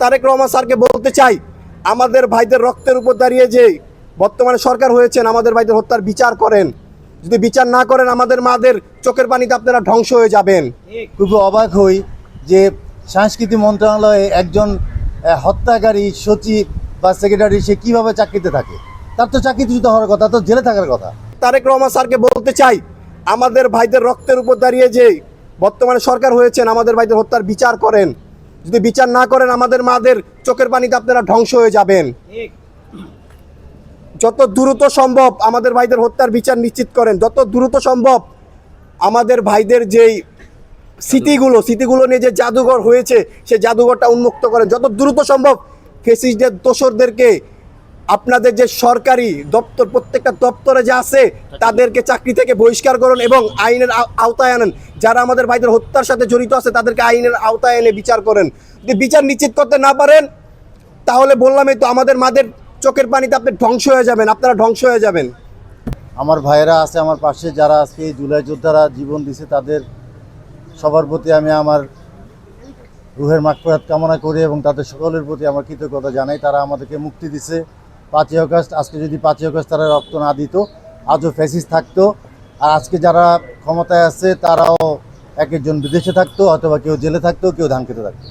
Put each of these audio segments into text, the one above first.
তারেক রহমান স্যারকে বলতে চাই, আমাদের ভাইদের রক্তের উপর দাঁড়িয়ে যে বর্তমানে সরকার হয়েছেন, আমাদের ভাইদের হত্যার বিচার করেন। যদি বিচার না করেন, আমাদের মাদের চোখের পানিতে আপনারা ধ্বংস হয়ে যাবেন। খুব অবাক হই যে সংস্কৃতি মন্ত্রণালয়ে একজন হত্যাকারী সচিব বা সেক্রেটারি সে কীভাবে চাকরিতে থাকে। তার তো চাকরিচ্যুত হওয়ার কথা, তো জেলে থাকার কথা। তারেক রহমান স্যারকে বলতে চাই, আমাদের ভাইদের রক্তের উপর দাঁড়িয়ে যে বর্তমানে সরকার হয়েছেন, আমাদের ভাইদের হত্যার বিচার করেন। যদি বিচার না করেন, আমাদের মাদের চোখের পানিতে আপনারা ধ্বংস হয়ে যাবেন। যত দ্রুত সম্ভব আমাদের ভাইদের হত্যার বিচার নিশ্চিত করেন। যত দ্রুত সম্ভব আমাদের ভাইদের যেই স্মৃতিগুলো নিয়ে যে জাদুঘর হয়েছে, সেই জাদুঘরটা উন্মুক্ত করেন। যত দ্রুত সম্ভব ফ্যাসিস্টদের দোসরদেরকে আপনাদের যে সরকারি দপ্তর, প্রত্যেকটা দপ্তরে যা আছে তাদেরকে চাকরি থেকে বহিষ্কার করুন এবং আইনের আওতায় আনেন। যারা আমাদের ভাইদের হত্যার সাথে জড়িত আছে তাদেরকে আইনের আওতায় এনে বিচার করেন। যদি বিচার নিশ্চিত করতে না পারেন, তাহলে বললামই তো, আমাদের মাদের চোখের পানিতে আপনি ধ্বংস হয়ে যাবেন, আপনারা ধ্বংস হয়ে যাবেন। আমার ভাইয়েরা আছে আমার পাশে, যারা আজকে এই জুলাই যোদ্ধারা জীবন দিছে, তাদের সবার প্রতি আমি আমার রুহের মাগফিরাত কামনা করি এবং তাদের সকলের প্রতি আমার কৃতজ্ঞতা জানাই। তারা আমাদেরকে মুক্তি দিছে 5ই আগস্ট। আজকে যদি 5ই আগস্ট তারা রক্ত না দিত, আজও ফ্যাসিস্ট থাকতো। আর আজকে যারা ক্ষমতায় আছে তারাও এক একজন বিদেশে থাকতো, অথবা কেউ জেলে থাকতো, কেউ ধান খেতে থাকতো।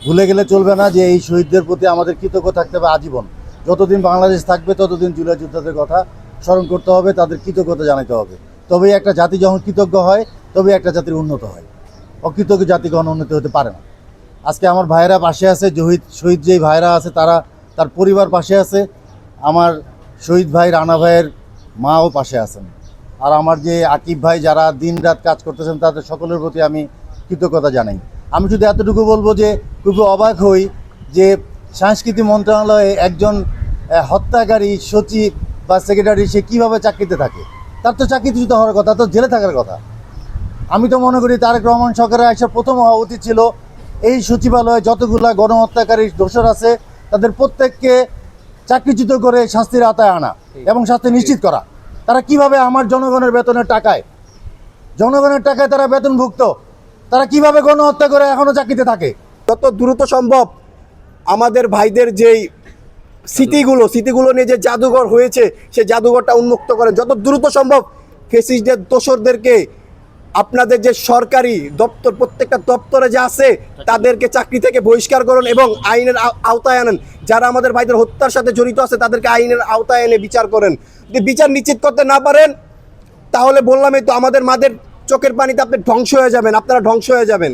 ভুলে গেলে চলবে না যে এই শহীদদের প্রতি আমাদের কৃতজ্ঞ থাকতে হবে আজীবন। যতদিন বাংলাদেশ থাকবে ততদিন জুলাই যোদ্ধাদের কথা স্মরণ করতে হবে, তাদের কৃতজ্ঞতা জানাতে হবে। তবেই একটা জাতি যখন কৃতজ্ঞ হয়, তবেই একটা জাতির উন্নত হয়। অকৃতজ্ঞ জাতি কখনো উন্নত হতে পারে না। আজকে আমার ভাইয়েরা পাশে আছে, শহীদ যেই ভাইরা আছে তারা, তার পরিবার পাশে আছে। আমার শহীদ ভাই রানা ভাইয়ের মাও পাশে আছেন। আর আমার যে আকিব ভাই, যারা দিন রাত কাজ করতেছেন, তাদের সকলের প্রতি আমি কৃতজ্ঞতা জানাই। আমি শুধু এতটুকু বলবো যে খুবই অবাক হই যে সংস্কৃতি মন্ত্রণালয়ে একজন হত্যাকারী সচিব বা সেক্রেটারি সে কীভাবে চাকরিতে থাকে। তার তো চাকরিচ্যুত হওয়ার কথা, তো জেলে থাকার কথা। আমি তো মনে করি তারেক রহমান সরকারের এসে প্রথম হওয়া উচিত ছিল এই সচিবালয়ে যতগুলা গণহত্যাকারী দোষর আছে তাদের প্রত্যেককে চাকরিচ্যুত করে শাস্তির আওতায় আনা এবং শাস্তি নিশ্চিত করা। তারা কিভাবে আমার জনগণের জনগণের টাকায় তারা বেতনভুক্ত, তারা কিভাবে গণহত্যা করে এখনো চাকরিতে থাকে। যত দ্রুত সম্ভব আমাদের ভাইদের যেই স্মৃতিগুলো নিয়ে যে জাদুঘর হয়েছে, সেই জাদুঘরটা উন্মুক্ত করেন। যত দ্রুত সম্ভব ফ্যাসিস্টদের দোসরদেরকে আপনাদের যে সরকারি দপ্তর, প্রত্যেকটা দপ্তরে যা আছে তাদেরকে চাকরি থেকে বহিষ্কার করুন এবং আইনের আওতায় আনেন। যারা আমাদের ভাইদের হত্যার সাথে জড়িত আছে তাদেরকে আইনের আওতায় এনে বিচার করেন। যদি বিচার নিশ্চিত করতে না পারেন, তাহলে বললামই তো, আমাদের মাদের চোখের পানিতে আপনি ধ্বংস হয়ে যাবেন, আপনারা ধ্বংস হয়ে যাবেন।